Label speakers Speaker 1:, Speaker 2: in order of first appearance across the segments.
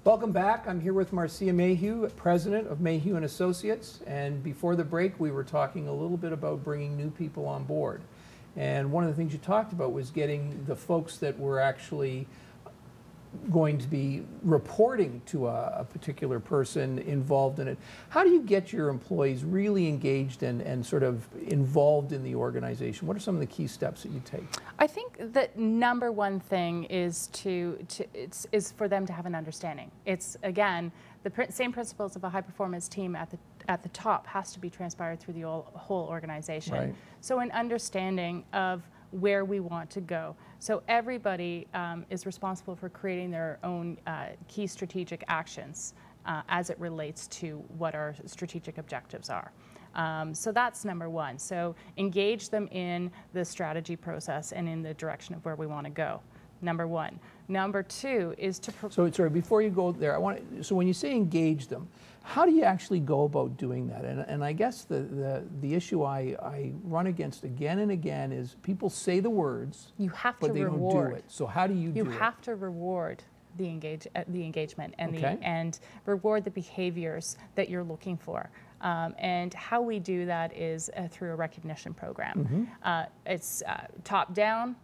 Speaker 1: Welcome back. I'm here with Marcia Mayhew, President of Mayhew Associates. And before the break, we were talking a little bit about bringing new people on board. And one of the things you talked about was getting the folks that were actually going to be reporting to a particular person involved in it. How do you get your employees really engaged and sort of involved in the organization? What are some of the key steps that you take?
Speaker 2: I think that number one thing is is for them to have an understanding. It's, again, the same principles of a high-performance team at the top has to be transpired through the whole organization.
Speaker 1: Right.
Speaker 2: So an understanding of where we want to go. So everybody is responsible for creating their own key strategic actions as it relates to what our strategic objectives are. So that's number one. So engage them in the strategy process and in the direction of where we want to go. Number one. Number two is to...
Speaker 1: So, sorry, before you go there, so when you say engage them, how do you actually go about doing that? And I guess the issue I run against again and again is people say the words, but they don't do it. So how do you do it?
Speaker 2: You have to reward the engagement and, and reward the behaviors that you're looking for. And how we do that is through a recognition program. It's top down,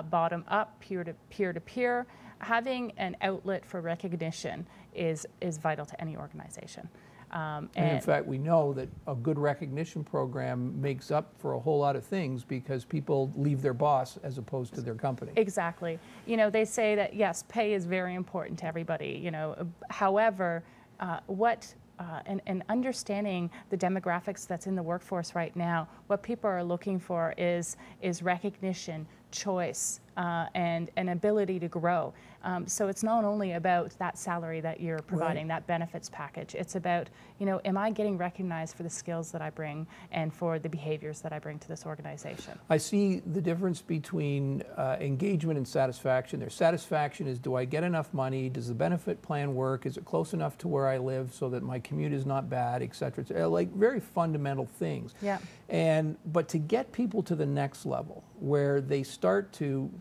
Speaker 2: bottom up, peer to peer. Having an outlet for recognition is vital to any organization.
Speaker 1: And in fact, we know that a good recognition program makes up for a whole lot of things because people leave their boss as opposed to their company.
Speaker 2: Exactly. You know, they say that, yes, pay is very important to everybody, you know. However, and understanding the demographics that's in the workforce right now, what people are looking for is recognition, choice, and an ability to grow. So it's not only about that salary that you're providing, that benefits package. It's about, you know, am I getting recognized for the skills that I bring and for the behaviors that I bring to this organization?
Speaker 1: I see the difference between engagement and satisfaction. Their satisfaction is, do I get enough money? Does the benefit plan work? Is it close enough to where I live so that my commute is not bad, et cetera, et cetera. Like very fundamental things.
Speaker 2: Yeah.
Speaker 1: But to get people to the next level where they start to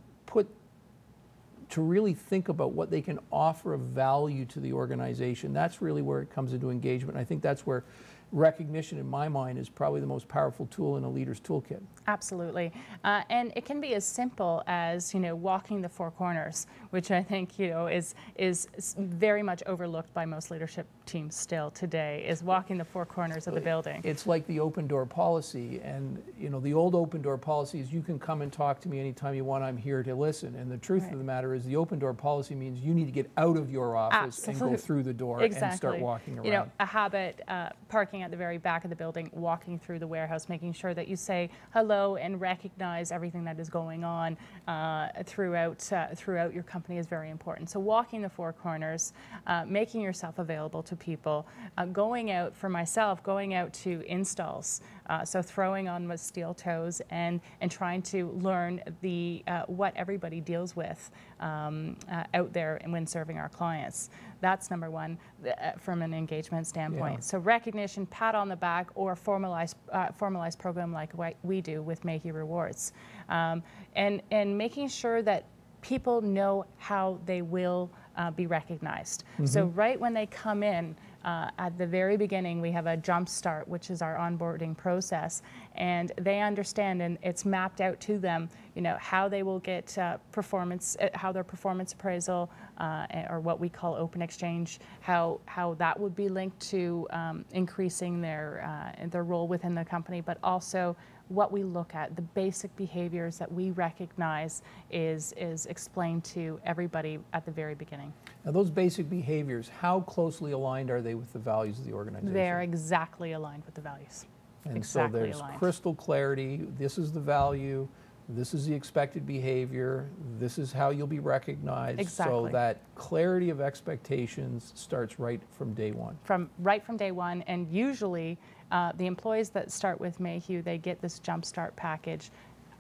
Speaker 1: really think about what they can offer of value to the organization, that's really where it comes into engagement. I think that's where recognition, in my mind, is probably the most powerful tool in a leader's toolkit.
Speaker 2: Absolutely. And it can be as simple as, you know, walking the four corners, which I think, you know, is very much overlooked by most leadership teams still today, is walking the four corners of the building.
Speaker 1: It's like the open door policy, and, you know, the old open door policy is you can come and talk to me anytime you want, I'm here to listen. And the truth of the matter is the open door policy means you need to get out of your office and go through the door and start walking around.
Speaker 2: You know, a habit, parking at the very back of the building, walking through the warehouse, making sure that you say hello and recognize everything that is going on throughout your company is very important. So walking the four corners, making yourself available to people, going out, for myself, going out to installs, so throwing on my steel toes and trying to learn what everybody deals with out there and when serving our clients. That's number one from an engagement standpoint. So recognition, pat on the back, or formalized program like we do with Mayhew Rewards, and making sure that people know how they will be recognized. So right when they come in, at the very beginning, we have a jump start, which is our onboarding process, and they understand, and it's mapped out to them, you know, how they will get performance, how their performance appraisal, or what we call open exchange, how that would be linked to increasing their role within the company, but also what we look at, the basic behaviors that we recognize is explained to everybody at the very beginning.
Speaker 1: Now those basic behaviors, how closely aligned are they with the values of the organization?
Speaker 2: They're exactly aligned with the values.
Speaker 1: And so there's crystal clarity, this is the value, this is the expected behavior, this is how you'll be recognized.
Speaker 2: Exactly.
Speaker 1: So that clarity of expectations starts right from day one.
Speaker 2: Right from day one, and usually the employees that start with Mayhew, they get this Jumpstart package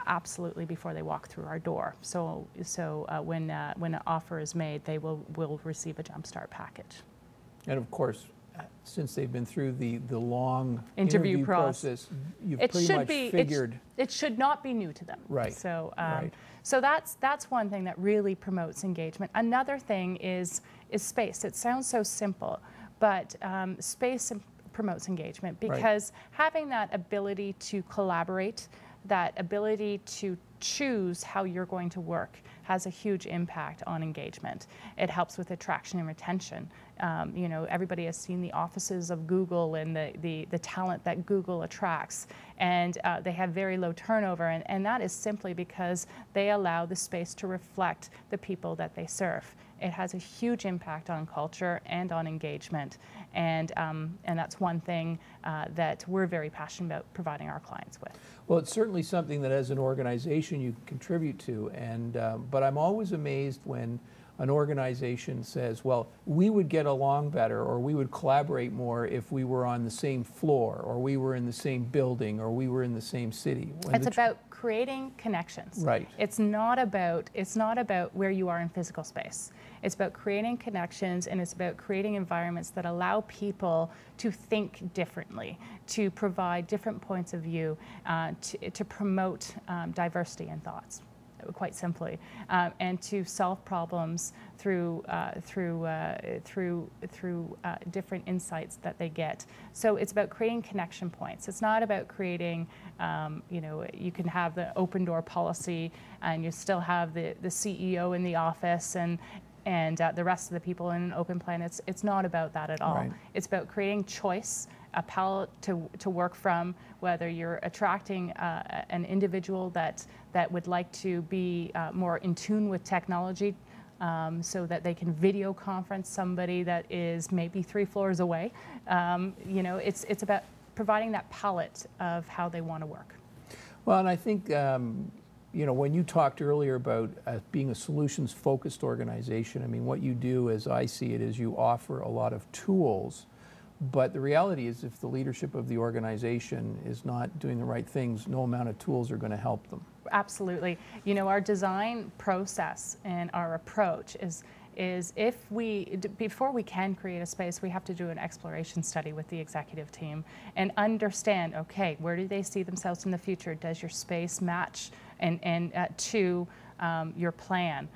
Speaker 2: absolutely before they walk through our door. So when an offer is made, they will receive a Jumpstart package.
Speaker 1: And of course, since they've been through the long
Speaker 2: interview
Speaker 1: process, you've pretty much figured.
Speaker 2: It should not be new to them.
Speaker 1: Right.
Speaker 2: So,
Speaker 1: Right.
Speaker 2: so that's one thing that really promotes engagement. Another thing is space. It sounds so simple, but space promotes engagement because having that ability to collaborate, that ability to choose how you're going to work has a huge impact on engagement. It helps with attraction and retention. You know, everybody has seen the offices of Google and the talent that Google attracts, and they have very low turnover, and that is simply because they allow the space to reflect the people that they serve. It has a huge impact on culture and on engagement, and that's one thing that we're very passionate about providing our clients with.
Speaker 1: Well, it's certainly something that as an organization you can contribute to, and but I'm always amazed when an organization says, well, we would get along better, or we would collaborate more if we were on the same floor, or we were in the same building, or we were in the same city.
Speaker 2: It's about creating connections.
Speaker 1: Right.
Speaker 2: It's not about where you are in physical space. It's about creating connections, and it's about creating environments that allow people to think differently, to provide different points of view, to promote diversity in thoughts, quite simply, and to solve problems through different insights that they get. So it's about creating connection points. It's not about creating, you know, you can have the open door policy and you still have the CEO in the office and the rest of the people in an open plan. It's not about that at all. Right. It's about creating choice, a palette to work from, whether you're attracting an individual that would like to be more in tune with technology, so that they can video conference somebody that is maybe 3 floors away. You know, it's about providing that palette of how they want to work.
Speaker 1: Well, and I think you know, when you talked earlier about being a solutions-focused organization, I mean, what you do, as I see it, is you offer a lot of tools, but the reality is if the leadership of the organization is not doing the right things, no amount of tools are going to help them.
Speaker 2: Absolutely. You know, our design process and our approach is before we can create a space, we have to do an exploration study with the executive team and understand, okay, where do they see themselves in the future? Does your space match to your plan?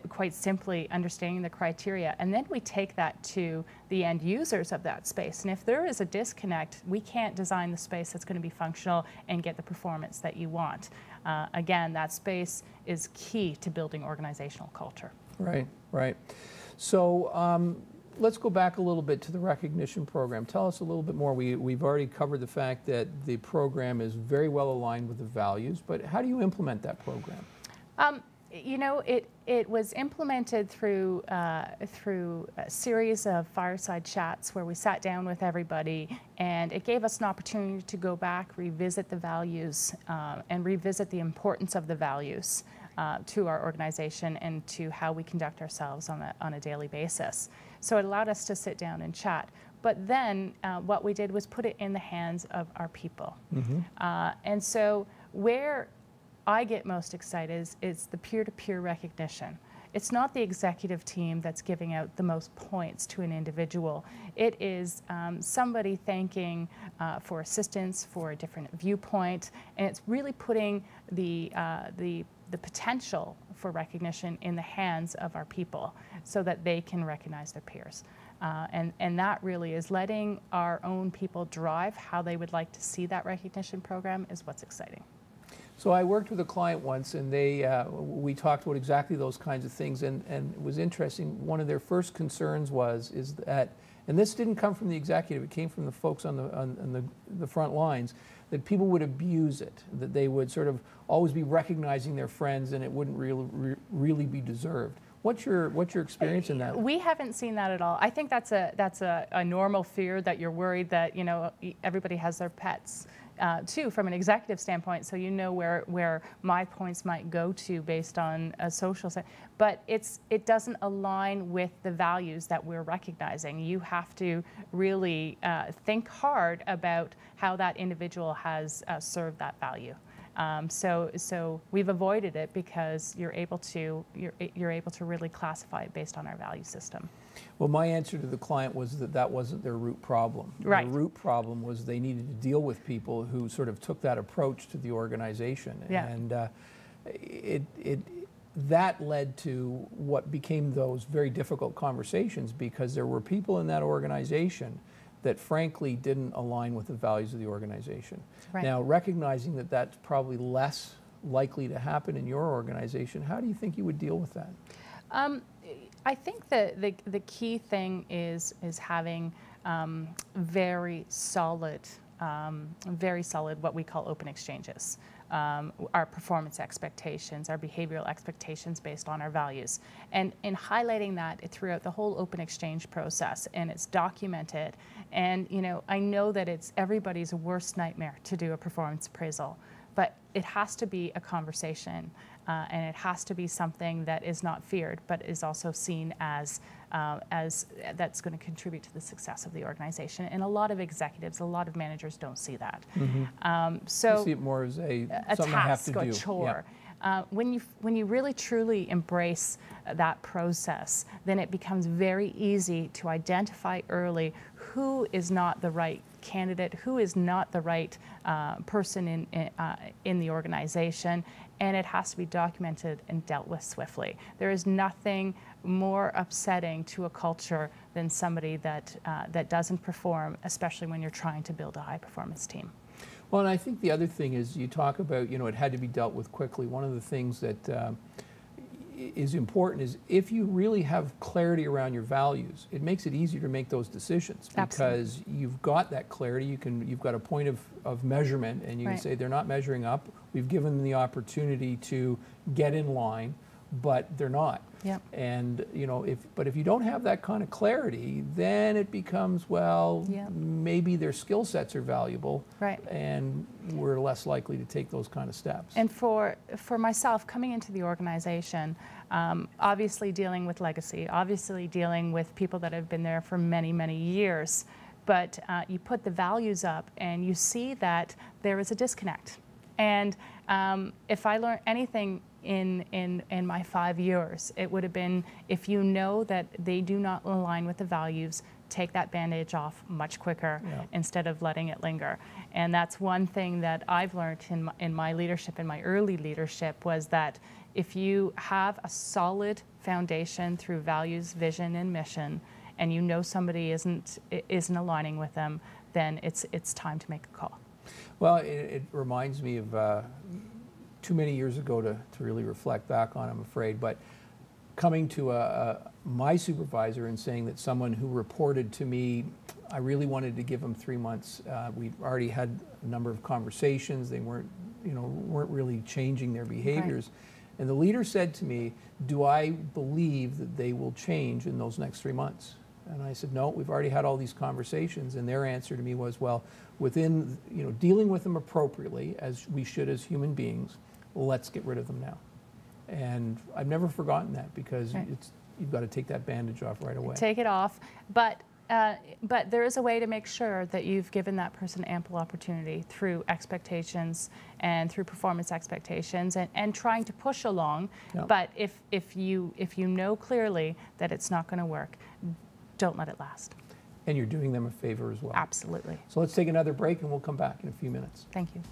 Speaker 2: Quite simply understanding the criteria, and then we take that to the end users of that space, and if there is a disconnect, we can't design the space that's going to be functional and get the performance that you want. Again, that space is key to building organizational culture.
Speaker 1: Right, right. So let's go back a little bit to the recognition program. Tell us a little bit more. We've already covered the fact that the program is very well aligned with the values, but how do you implement that program?
Speaker 2: You know, it was implemented through a series of fireside chats where we sat down with everybody, and it gave us an opportunity to go back, revisit the values, and revisit the importance of the values to our organization and to how we conduct ourselves on a daily basis. So it allowed us to sit down and chat. But then what we did was put it in the hands of our people. Mm-hmm. And so where I get most excited is the peer-to-peer recognition. It's not the executive team that's giving out the most points to an individual. It is somebody thanking for assistance, for a different viewpoint, and it's really putting the potential for recognition in the hands of our people so that they can recognize their peers. And that really is letting our own people drive how they would like to see that recognition program is what's exciting.
Speaker 1: So I worked with a client once, and we talked about exactly those kinds of things, and it was interesting. One of their first concerns is that, and this didn't come from the executive, it came from the folks on the front lines, that people would abuse it, that they would sort of always be recognizing their friends, and it wouldn't really be deserved. What's your experience in that? We
Speaker 2: haven't seen that at all. I think that's a normal fear, that you're worried that, you know, everybody has their pets. Too, from an executive standpoint, so you know where my points might go to based on a social set. But it doesn't align with the values that we're recognizing. You have to really think hard about how that individual has served that value. So we've avoided it because you're able to really classify it based on our value system.
Speaker 1: Well, my answer to the client was that that wasn't their root problem.
Speaker 2: Right.
Speaker 1: The root problem was they needed to deal with people who sort of took that approach to the organization.
Speaker 2: Yeah.
Speaker 1: And that led to what became those very difficult conversations, because there were people in that organization that frankly didn't align with the values of the organization.
Speaker 2: Right.
Speaker 1: Now, recognizing that that's probably less likely to happen in your organization, how do you think you would deal with that?
Speaker 2: I think that the key thing is having very solid what we call open exchanges. Our performance expectations, our behavioral expectations based on our values, and in highlighting that throughout the whole open exchange process, and it's documented. And I know that it's everybody's worst nightmare to do a performance appraisal, but it has to be a conversation, and it has to be something that is not feared, but is also seen as that's going to contribute to the success of the organization. And a lot of executives, a lot of managers don't see that.
Speaker 1: Mm-hmm.
Speaker 2: So
Speaker 1: you see it more as a something
Speaker 2: task,
Speaker 1: I have to do.
Speaker 2: a chore.
Speaker 1: Yeah.
Speaker 2: When you really truly embrace that process, then it becomes very easy to identify early who is not the right candidate, who is not the right person in the organization, and it has to be documented and dealt with swiftly. There is nothing more upsetting to a culture than somebody that doesn't perform, especially when you're trying to build a high-performance team.
Speaker 1: Well, and I think the other thing is you talk about, it had to be dealt with quickly. One of the things that is important is if you really have clarity around your values, it makes it easier to make those decisions. Because
Speaker 2: Absolutely.
Speaker 1: You've got that clarity. You've got a point of measurement, and you
Speaker 2: Right.
Speaker 1: can say they're not measuring up. We've given them the opportunity to get in line, but they're not.
Speaker 2: Yep.
Speaker 1: And if you don't have that kind of clarity, then it becomes, well,
Speaker 2: Yep.
Speaker 1: maybe their skill sets are valuable,
Speaker 2: Right.
Speaker 1: and we're less likely to take those kind of steps.
Speaker 2: And for myself, coming into the organization, obviously dealing with legacy, obviously dealing with people that have been there for many, many years, but you put the values up and you see that there is a disconnect. And if I learned anything in my 5 years, it would have been, if you know that they do not align with the values, take that bandage off much quicker. Yeah. Instead of letting it linger. And that's one thing that I've learned in my leadership, in my early leadership, was that if you have a solid foundation through values, vision, and mission, and you know somebody isn't aligning with them, then it's time to make a call.
Speaker 1: Well, it reminds me of too many years ago to really reflect back on, I'm afraid, but coming to my supervisor and saying that someone who reported to me, I really wanted to give them 3 months. We'd already had a number of conversations. They weren't really changing their behaviors. Right. And the leader said to me, do I believe that they will change in those next 3 months? And I said, no, we've already had all these conversations. And their answer to me was, well, within, dealing with them appropriately, as we should as human beings, let's get rid of them now. And I've never forgotten that, because right. You've got to take that bandage off right away.
Speaker 2: Take it off, but there is a way to make sure that you've given that person ample opportunity through expectations and through performance expectations, and trying to push along. Yep. But if you know clearly that it's not going to work, don't let it last.
Speaker 1: And you're doing them a favor as well.
Speaker 2: Absolutely.
Speaker 1: So let's take another break, and we'll come back in a few minutes.
Speaker 2: Thank you.